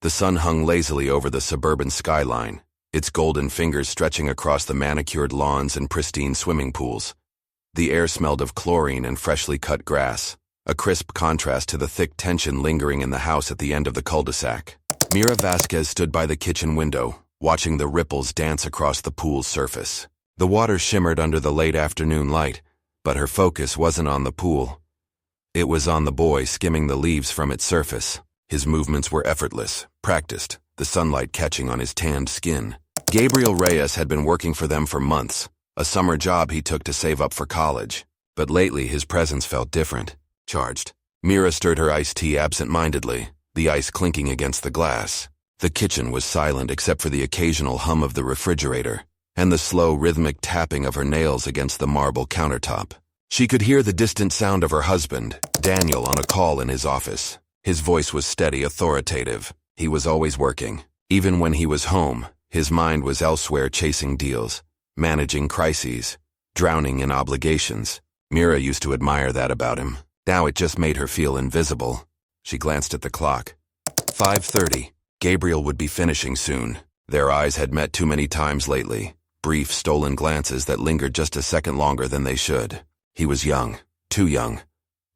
The sun hung lazily over the suburban skyline, its golden fingers stretching across the manicured lawns and pristine swimming pools. The air smelled of chlorine and freshly cut grass, a crisp contrast to the thick tension lingering in the house at the end of the cul-de-sac. Mira Vasquez stood by the kitchen window, watching the ripples dance across the pool's surface. The water shimmered under the late afternoon light, but her focus wasn't on the pool. It was on the boy skimming the leaves from its surface. His movements were effortless, practiced, the sunlight catching on his tanned skin. Gabriel Reyes had been working for them for months, a summer job he took to save up for college. But lately his presence felt different, charged. Mira stirred her iced tea absent-mindedly, the ice clinking against the glass. The kitchen was silent except for the occasional hum of the refrigerator and the slow, rhythmic tapping of her nails against the marble countertop. She could hear the distant sound of her husband, Daniel, on a call in his office. His voice was steady, authoritative. He was always working. Even when he was home, his mind was elsewhere, chasing deals, managing crises, drowning in obligations. Mira used to admire that about him. Now it just made her feel invisible. She glanced at the clock. 5:30. Gabriel would be finishing soon. Their eyes had met too many times lately, brief, stolen glances that lingered just a second longer than they should. He was young, too young.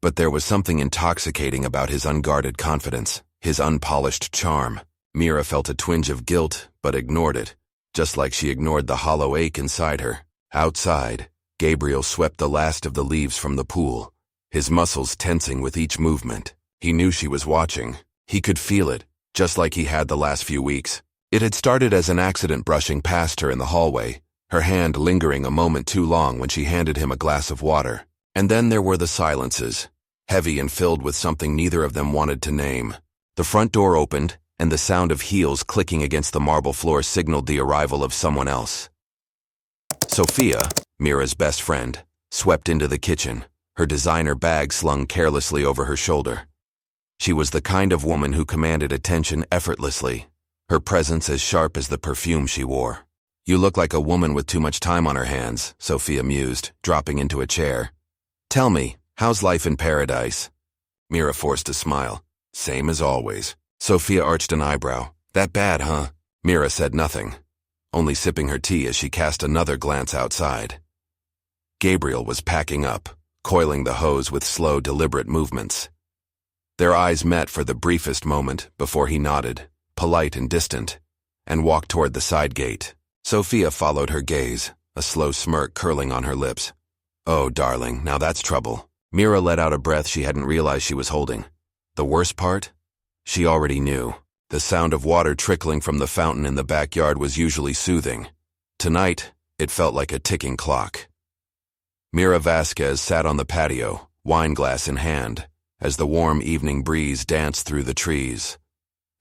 But there was something intoxicating about his unguarded confidence, his unpolished charm. Mira felt a twinge of guilt, but ignored it, just like she ignored the hollow ache inside her. Outside, Gabriel swept the last of the leaves from the pool, his muscles tensing with each movement. He knew she was watching. He could feel it, just like he had the last few weeks. It had started as an accident brushing past her in the hallway, her hand lingering a moment too long when she handed him a glass of water. And then there were the silences, heavy and filled with something neither of them wanted to name. The front door opened, and the sound of heels clicking against the marble floor signaled the arrival of someone else. Sophia, Mira's best friend, swept into the kitchen, her designer bag slung carelessly over her shoulder. She was the kind of woman who commanded attention effortlessly, her presence as sharp as the perfume she wore. "You look like a woman with too much time on her hands," Sophia mused, dropping into a chair. "Tell me, how's life in paradise?" Mira forced a smile. "Same as always." Sophia arched an eyebrow. "That bad, huh?" Mira said nothing, only sipping her tea as she cast another glance outside. Gabriel was packing up, coiling the hose with slow, deliberate movements. Their eyes met for the briefest moment before he nodded, polite and distant, and walked toward the side gate. Sophia followed her gaze, a slow smirk curling on her lips. "Oh, darling, now that's trouble." Mira let out a breath she hadn't realized she was holding. The worst part? She already knew. The sound of water trickling from the fountain in the backyard was usually soothing. Tonight, it felt like a ticking clock. Mira Vasquez sat on the patio, wineglass in hand, as the warm evening breeze danced through the trees.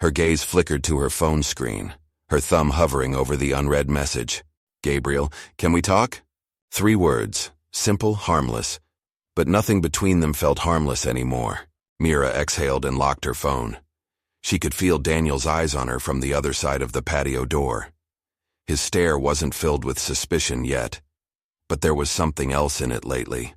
Her gaze flickered to her phone screen, her thumb hovering over the unread message. "Gabriel, can we talk?" 3 words, simple, harmless, but nothing between them felt harmless anymore. Mira exhaled and locked her phone. She could feel Daniel's eyes on her from the other side of the patio door. His stare wasn't filled with suspicion yet, but there was something else in it lately.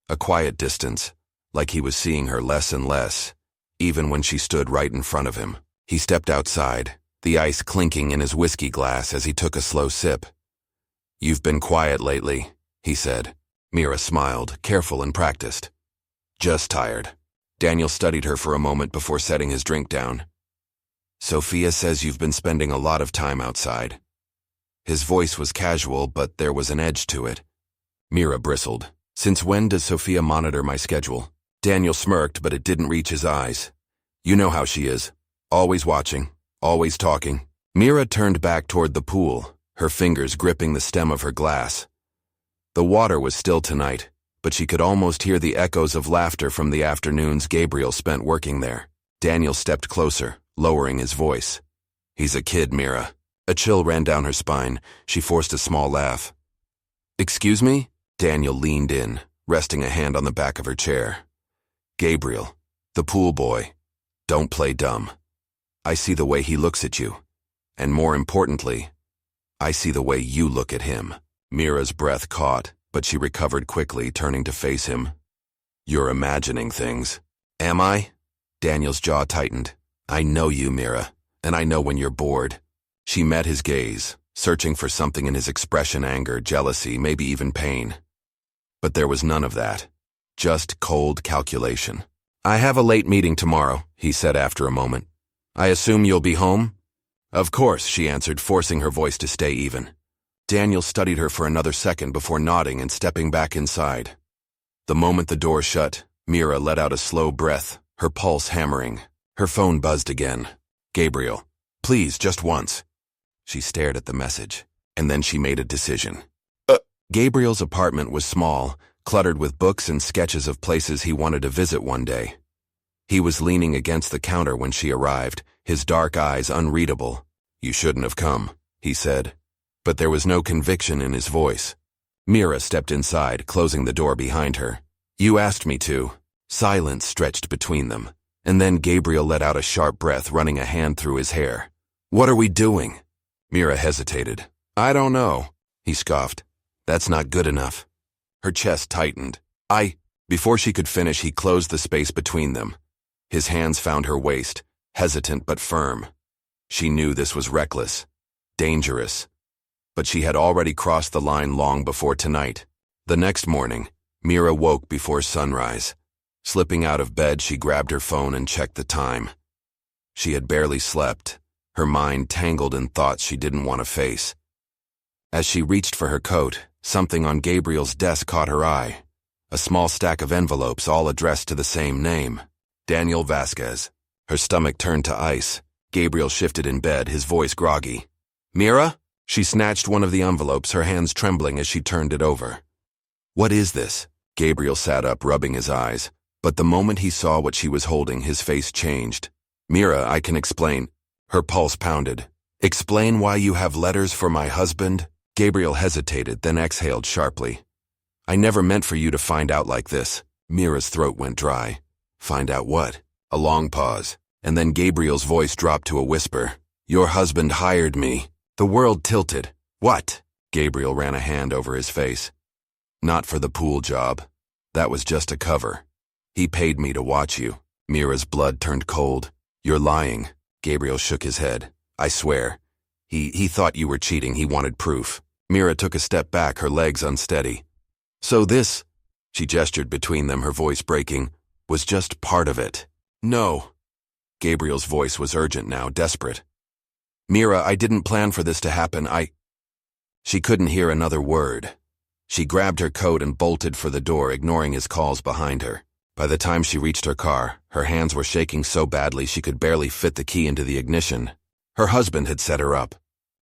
A quiet distance, like he was seeing her less and less, even when she stood right in front of him. He stepped outside, the ice clinking in his whiskey glass as he took a slow sip. "You've been quiet lately," he said. Mira smiled, careful and practiced. "Just tired." Daniel studied her for a moment before setting his drink down. "Sophia says you've been spending a lot of time outside." His voice was casual, but there was an edge to it. Mira bristled. "Since when does Sophia monitor my schedule?" Daniel smirked, but it didn't reach his eyes. "You know how she is. Always watching, always talking." Mira turned back toward the pool, her fingers gripping the stem of her glass. The water was still tonight, but she could almost hear the echoes of laughter from the afternoons Gabriel spent working there. Daniel stepped closer, lowering his voice. "He's a kid, Mira." A chill ran down her spine. She forced a small laugh. "Excuse me?" Daniel leaned in, resting a hand on the back of her chair. "Gabriel, the pool boy. Don't play dumb. I see the way he looks at you. And more importantly, I see the way you look at him." Mira's breath caught, but she recovered quickly, turning to face him. "You're imagining things." "Am I?" Daniel's jaw tightened. "I know you, Mira. and I know when you're bored. She met his gaze, searching for something in his expression: anger, jealousy, maybe even pain. But there was none of that. Just cold calculation. I have a late meeting tomorrow, he said after a moment. I assume you'll be home? Of course, she answered, forcing her voice to stay even. Daniel studied her for another second before nodding and stepping back inside. The moment the door shut, Mira let out a slow breath, her pulse hammering. Her phone buzzed again. Gabriel, please, just once. She stared at the message, and then she made a decision. Gabriel's apartment was small, cluttered with books and sketches of places he wanted to visit one day. He was leaning against the counter when she arrived, his dark eyes unreadable. You shouldn't have come, he said. But there was no conviction in his voice. Mira stepped inside, closing the door behind her. You asked me to. Silence stretched between them, and then Gabriel let out a sharp breath, running a hand through his hair. What are we doing? Mira hesitated. I don't know, he scoffed. That's not good enough. Her chest tightened. Before she could finish, he closed the space between them. His hands found her waist, hesitant but firm. She knew this was reckless, dangerous. But she had already crossed the line long before tonight. The next morning, Mira woke before sunrise. Slipping out of bed, she grabbed her phone and checked the time. She had barely slept, her mind tangled in thoughts she didn't want to face. As she reached for her coat, something on Gabriel's desk caught her eye. A small stack of envelopes, all addressed to the same name, Daniel Vasquez. Her stomach turned to ice. Gabriel shifted in bed, his voice groggy. Mira? She snatched one of the envelopes, her hands trembling as she turned it over. What is this? Gabriel sat up, rubbing his eyes. But the moment he saw what she was holding, his face changed. Mira, I can explain. Her pulse pounded. Explain why you have letters for my husband? Gabriel hesitated, then exhaled sharply. I never meant for you to find out like this. Mira's throat went dry. Find out what? A long pause, and then Gabriel's voice dropped to a whisper. Your husband hired me. The world tilted. What? Gabriel ran a hand over his face. Not for the pool job. That was just a cover. He paid me to watch you. Mira's blood turned cold. You're lying. Gabriel shook his head. I swear. He thought you were cheating. He wanted proof. Mira took a step back, her legs unsteady. So this, she gestured between them, her voice breaking, was just part of it. No. Gabriel's voice was urgent now, desperate. Mira, I didn't plan for this to happen. She couldn't hear another word. She grabbed her coat and bolted for the door, ignoring his calls behind her. By the time she reached her car, her hands were shaking so badly she could barely fit the key into the ignition. Her husband had set her up.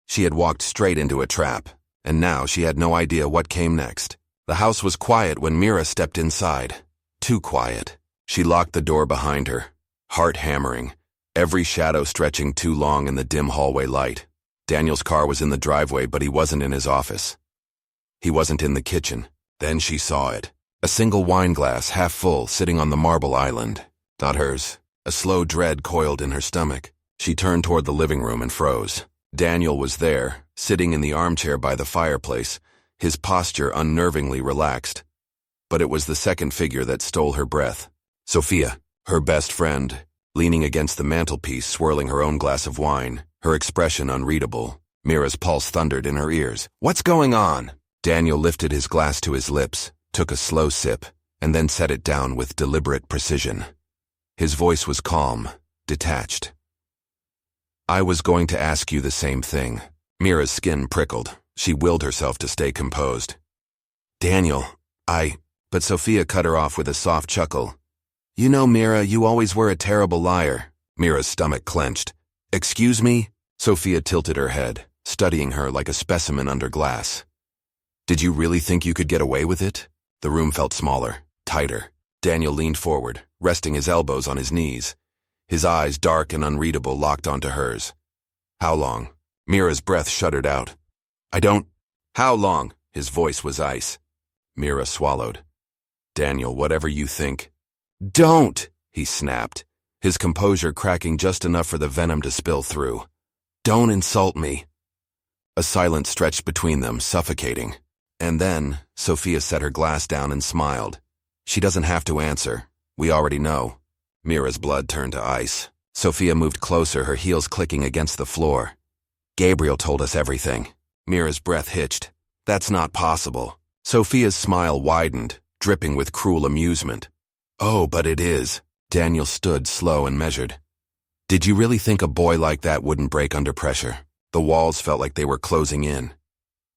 She had walked straight into a trap, and now she had no idea what came next. The house was quiet when Mira stepped inside. Too quiet. She locked the door behind her, heart hammering, every shadow stretching too long in the dim hallway light. Daniel's car was in the driveway, but he wasn't in his office. He wasn't in the kitchen. Then she saw it. A single wine glass, half full, sitting on the marble island. Not hers. A slow dread coiled in her stomach. She turned toward the living room and froze. Daniel was there, sitting in the armchair by the fireplace, his posture unnervingly relaxed. But it was the second figure that stole her breath. Sophia, her best friend, leaning against the mantelpiece, swirling her own glass of wine, her expression unreadable. Mira's pulse thundered in her ears. What's going on? Daniel lifted his glass to his lips, took a slow sip, and then set it down with deliberate precision. His voice was calm, detached. I was going to ask you the same thing. Mira's skin prickled. She willed herself to stay composed. Daniel, But Sophia cut her off with a soft chuckle. You know, Mira, you always were a terrible liar. Mira's stomach clenched. Excuse me? Sophia tilted her head, studying her like a specimen under glass. Did you really think you could get away with it? The room felt smaller, tighter. Daniel leaned forward, resting his elbows on his knees. His eyes, dark and unreadable, locked onto hers. How long? Mira's breath shuddered out. How long? His voice was ice. Mira swallowed. Daniel, whatever you think. Don't! He snapped, his composure cracking just enough for the venom to spill through. Don't insult me. A silence stretched between them, suffocating. And then, Sophia set her glass down and smiled. She doesn't have to answer. We already know. Mira's blood turned to ice. Sophia moved closer, her heels clicking against the floor. Gabriel told us everything. Mira's breath hitched. That's not possible. Sophia's smile widened, dripping with cruel amusement. Oh, but it is. Daniel stood slow and measured. Did you really think a boy like that wouldn't break under pressure? The walls felt like they were closing in.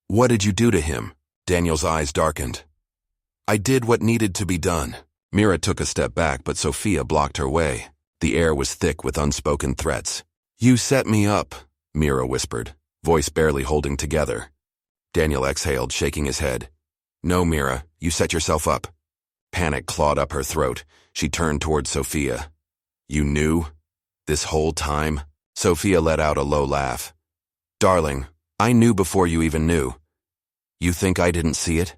What did you do to him? Daniel's eyes darkened. I did what needed to be done. Mira took a step back, but Sophia blocked her way. The air was thick with unspoken threats. You set me up, Mira whispered, voice barely holding together. Daniel exhaled, shaking his head. No, Mira, you set yourself up. Panic clawed up her throat. She turned toward Sophia. You knew? This whole time? Sophia let out a low laugh. Darling, I knew before you even knew. You think I didn't see it?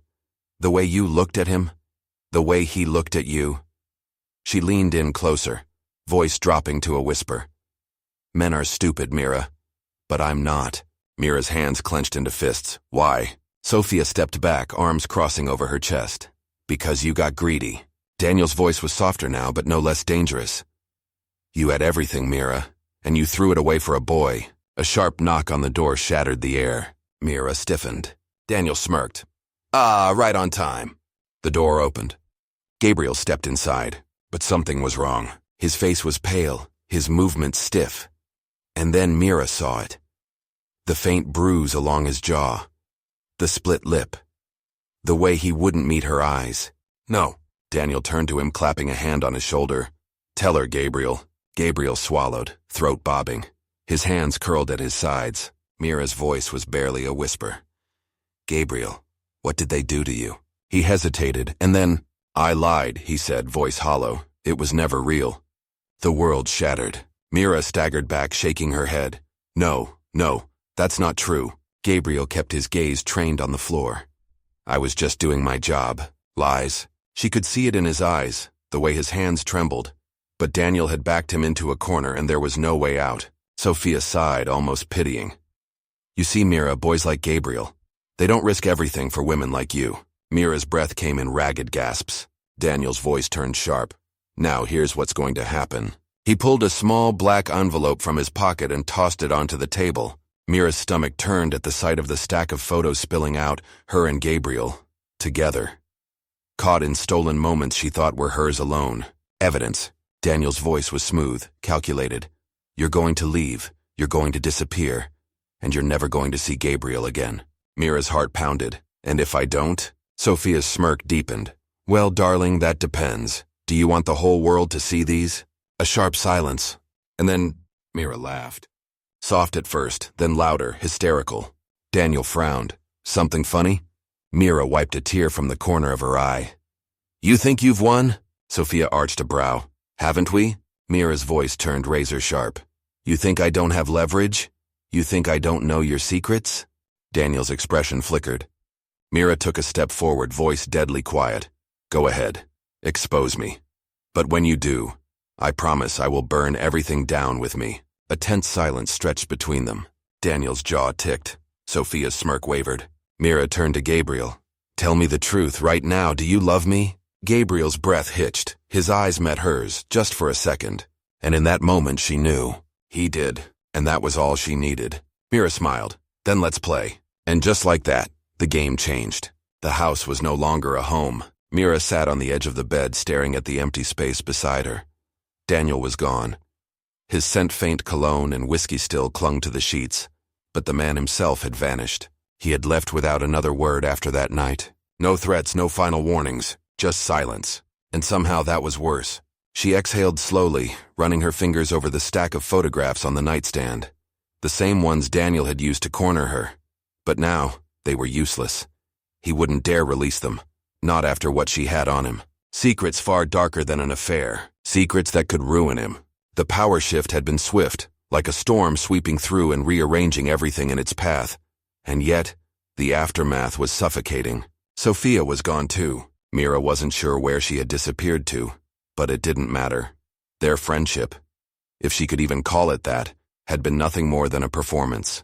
The way you looked at him? The way he looked at you? She leaned in closer, voice dropping to a whisper. Men are stupid, Mira. But I'm not. Mira's hands clenched into fists. Why? Sophia stepped back, arms crossing over her chest. Because you got greedy. Daniel's voice was softer now, but no less dangerous. You had everything, Mira, and you threw it away for a boy. A sharp knock on the door shattered the air. Mira stiffened. Daniel smirked. Ah, right on time. The door opened. Gabriel stepped inside, but something was wrong. His face was pale, his movements stiff. And then Mira saw it. The faint bruise along his jaw. The split lip. The way he wouldn't meet her eyes. No. Daniel turned to him, clapping a hand on his shoulder. Tell her, Gabriel. Gabriel swallowed, throat bobbing. His hands curled at his sides. Mira's voice was barely a whisper. Gabriel, what did they do to you? He hesitated, and then, I lied, he said, voice hollow. It was never real. The world shattered. Mira staggered back, shaking her head. No, that's not true. Gabriel kept his gaze trained on the floor. I was just doing my job. Lies. She could see it in his eyes, the way his hands trembled. But Daniel had backed him into a corner, and there was no way out. Sophia sighed, almost pitying. You see, Mira, boys like Gabriel, they don't risk everything for women like you. Mira's breath came in ragged gasps. Daniel's voice turned sharp. Now here's what's going to happen. He pulled a small black envelope from his pocket and tossed it onto the table. Mira's stomach turned at the sight of the stack of photos spilling out, her and Gabriel, together. Caught in stolen moments she thought were hers alone. Evidence. Daniel's voice was smooth, calculated. You're going to leave, you're going to disappear, and you're never going to see Gabriel again. Mira's heart pounded. And if I don't? Sophia's smirk deepened. Well, darling, that depends. Do you want the whole world to see these? A sharp silence. And then Mira laughed. Soft at first, then louder, hysterical. Daniel frowned. Something funny? Mira wiped a tear from the corner of her eye. You think you've won? Sophia arched a brow. Haven't we? Mira's voice turned razor sharp. You think I don't have leverage? You think I don't know your secrets? Daniel's expression flickered. Mira took a step forward, voice deadly quiet. Go ahead. Expose me. But when you do, I promise I will burn everything down with me. A tense silence stretched between them. Daniel's jaw ticked. Sophia's smirk wavered. Mira turned to Gabriel. Tell me the truth right now, do you love me? Gabriel's breath hitched. His eyes met hers, just for a second. And in that moment she knew. He did. And that was all she needed. Mira smiled. Then let's play. And just like that, the game changed. The house was no longer a home. Mira sat on the edge of the bed, staring at the empty space beside her. Daniel was gone. His scent-faint cologne and whiskey still clung to the sheets, but the man himself had vanished. He had left without another word after that night. No threats, no final warnings, just silence. And somehow that was worse. She exhaled slowly, running her fingers over the stack of photographs on the nightstand. The same ones Daniel had used to corner her. But now, they were useless. He wouldn't dare release them, not after what she had on him. Secrets far darker than an affair, secrets that could ruin him. The power shift had been swift, like a storm sweeping through and rearranging everything in its path. And yet, the aftermath was suffocating. Sophia was gone too. Mira wasn't sure where she had disappeared to, but it didn't matter. Their friendship, if she could even call it that, had been nothing more than a performance.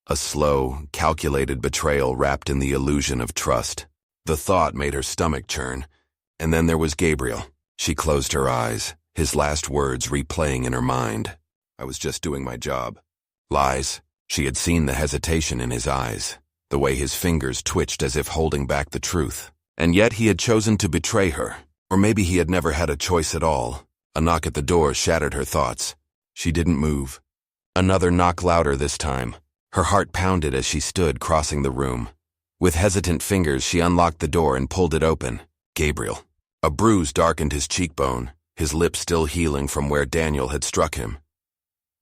A slow, calculated betrayal wrapped in the illusion of trust. The thought made her stomach churn. And then there was Gabriel. She closed her eyes. his last words replaying in her mind. I was just doing my job. Lies. She had seen the hesitation in his eyes, the way his fingers twitched as if holding back the truth. And yet he had chosen to betray her. Or maybe he had never had a choice at all. A knock at the door shattered her thoughts. She didn't move. Another knock, louder this time. Her heart pounded as she stood crossing the room. With hesitant fingers, she unlocked the door and pulled it open. Gabriel. A bruise darkened his cheekbone, his lip still healing from where Daniel had struck him.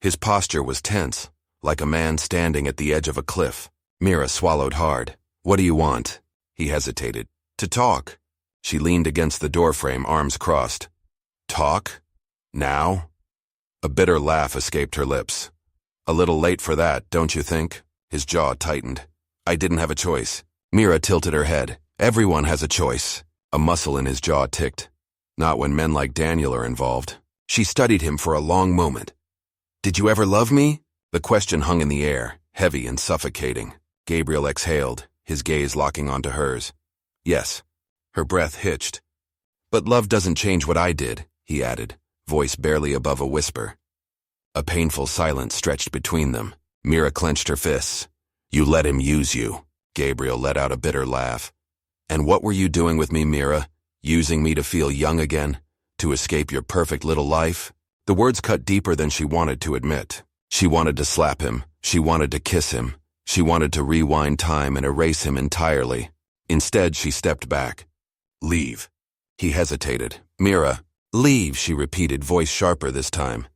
His posture was tense, like a man standing at the edge of a cliff. Mira swallowed hard. What do you want? He hesitated. To talk. She leaned against the doorframe, arms crossed. Talk? Now? A bitter laugh escaped her lips. A little late for that, don't you think? His jaw tightened. I didn't have a choice. Mira tilted her head. Everyone has a choice. A muscle in his jaw ticked. Not when men like Daniel are involved. She studied him for a long moment. Did you ever love me? The question hung in the air, heavy and suffocating. Gabriel exhaled, his gaze locking onto hers. Yes. Her breath hitched. But love doesn't change what I did, he added, voice barely above a whisper. A painful silence stretched between them. Mira clenched her fists. You let him use you. Gabriel let out a bitter laugh. And what were you doing with me, Mira? Using me to feel young again? To escape your perfect little life? The words cut deeper than she wanted to admit. She wanted to slap him. She wanted to kiss him. She wanted to rewind time and erase him entirely. Instead, she stepped back. Leave. He hesitated. Mira, leave, she repeated, voice sharper this time.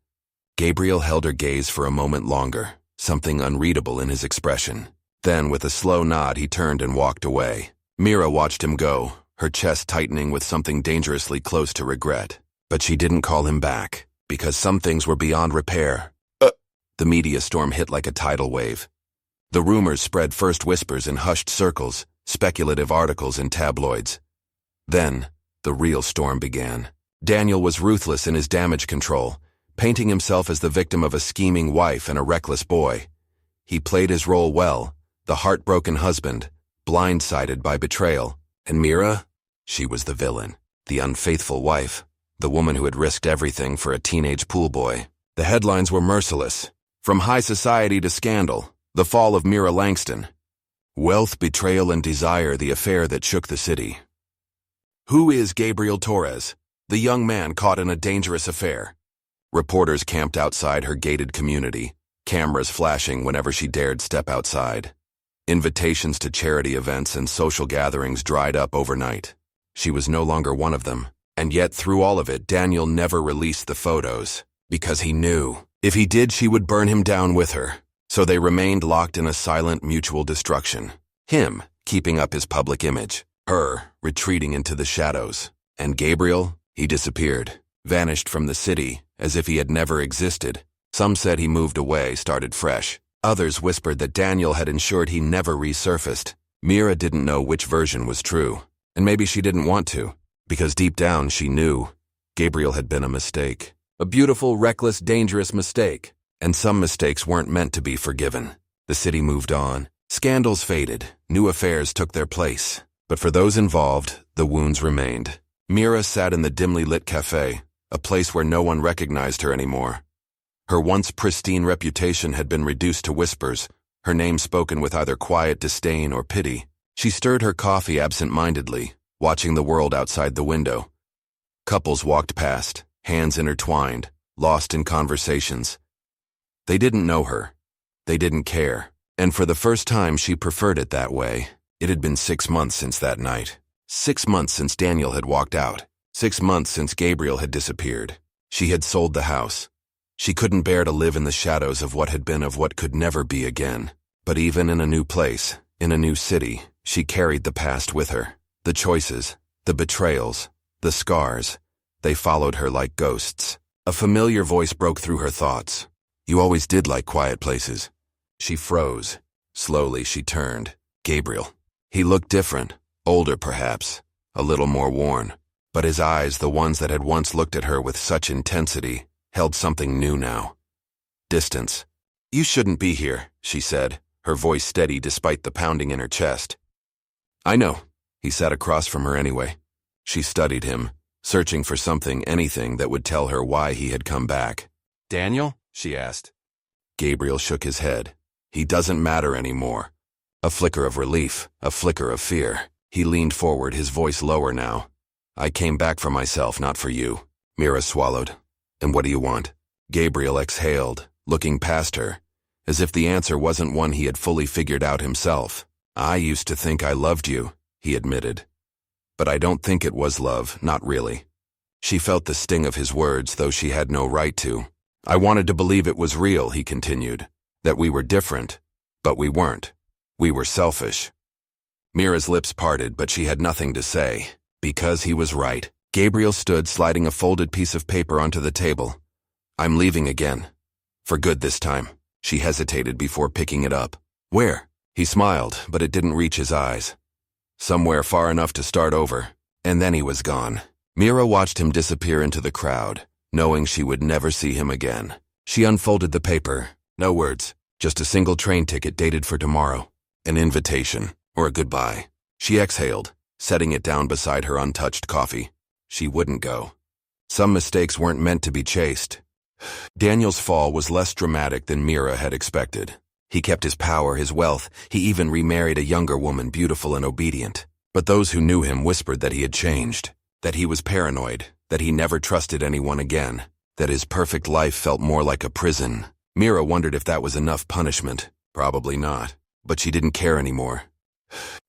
Gabriel held her gaze for a moment longer, something unreadable in his expression. Then, with a slow nod, he turned and walked away. Mira watched him go, her chest tightening with something dangerously close to regret. But she didn't call him back, because some things were beyond repair. The media storm hit like a tidal wave. The rumors spread, first whispers in hushed circles, speculative articles in tabloids. Then, the real storm began. Daniel was ruthless in his damage control, painting himself as the victim of a scheming wife and a reckless boy. He played his role well, the heartbroken husband, blindsided by betrayal. And Mira? She was the villain, the unfaithful wife, the woman who had risked everything for a teenage pool boy. The headlines were merciless. From high society to scandal, the fall of Mira Langston. Wealth, betrayal, and desire, the affair that shook the city. Who is Gabriel Torres, the young man caught in a dangerous affair? Reporters camped outside her gated community, cameras flashing whenever she dared step outside. Invitations to charity events and social gatherings dried up overnight. She was no longer one of them. And yet, through all of it, Daniel never released the photos. Because he knew, if he did, she would burn him down with her. So they remained locked in a silent mutual destruction. Him, keeping up his public image. Her, retreating into the shadows. And Gabriel, he disappeared. Vanished from the city, as if he had never existed. Some said he moved away, started fresh. Others whispered that Daniel had ensured he never resurfaced. Mira didn't know which version was true. And maybe she didn't want to. Because deep down she knew Gabriel had been a mistake. A beautiful, reckless, dangerous mistake. And some mistakes weren't meant to be forgiven. The city moved on. Scandals faded. New affairs took their place. But for those involved, the wounds remained. Mira sat in the dimly lit cafe, a place where no one recognized her anymore. Her once pristine reputation had been reduced to whispers, her name spoken with either quiet disdain or pity. She stirred her coffee absent-mindedly, watching the world outside the window. Couples walked past, hands intertwined, lost in conversations. They didn't know her. They didn't care. And for the first time, she preferred it that way. It had been 6 months since that night. 6 months since Daniel had walked out. 6 months since Gabriel had disappeared. She had sold the house. She couldn't bear to live in the shadows of what had been, of what could never be again. But even in a new place, in a new city, she carried the past with her. The choices, the betrayals, the scars. They followed her like ghosts. A familiar voice broke through her thoughts. You always did like quiet places. She froze. Slowly she turned. Gabriel. He looked different, older perhaps, a little more worn. But his eyes, the ones that had once looked at her with such intensity, held something new now. Distance. You shouldn't be here, she said, her voice steady despite the pounding in her chest. I know. He sat across from her anyway. She studied him, searching for something, anything that would tell her why he had come back. "Daniel?" she asked. Gabriel shook his head. "He doesn't matter anymore." A flicker of relief, a flicker of fear. He leaned forward, his voice lower now. "I came back for myself, not for you." Mira swallowed. "And what do you want?" Gabriel exhaled, looking past her, as if the answer wasn't one he had fully figured out himself. "I used to think I loved you," he admitted. "But I don't think it was love, not really." She felt the sting of his words, though she had no right to. "I wanted to believe it was real," he continued, "that we were different, but we weren't. We were selfish." Mira's lips parted, but she had nothing to say, because he was right. Gabriel stood, sliding a folded piece of paper onto the table. "I'm leaving again. For good this time." She hesitated before picking it up. "Where?" He smiled, but it didn't reach his eyes. "Somewhere far enough to start over." And then he was gone. Mira watched him disappear into the crowd, knowing she would never see him again. She unfolded the paper. No words, just a single train ticket dated for tomorrow. An invitation, or a goodbye. She exhaled, setting it down beside her untouched coffee. She wouldn't go. Some mistakes weren't meant to be chased. Daniel's fall was less dramatic than Mira had expected. He kept his power, his wealth. He even remarried a younger woman, beautiful and obedient. But those who knew him whispered that he had changed, that he was paranoid, that he never trusted anyone again, that his perfect life felt more like a prison. Mira wondered if that was enough punishment. Probably not. But she didn't care anymore.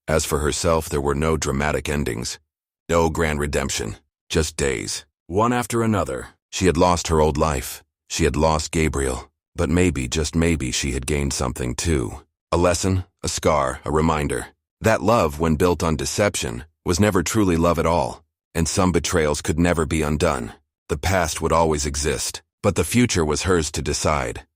As for herself, there were no dramatic endings. No grand redemption. Just days, one after another. She had lost her old life. She had lost Gabriel. But maybe, just maybe, she had gained something too. A lesson, a scar, a reminder. That love, when built on deception, was never truly love at all. And some betrayals could never be undone. The past would always exist, but the future was hers to decide.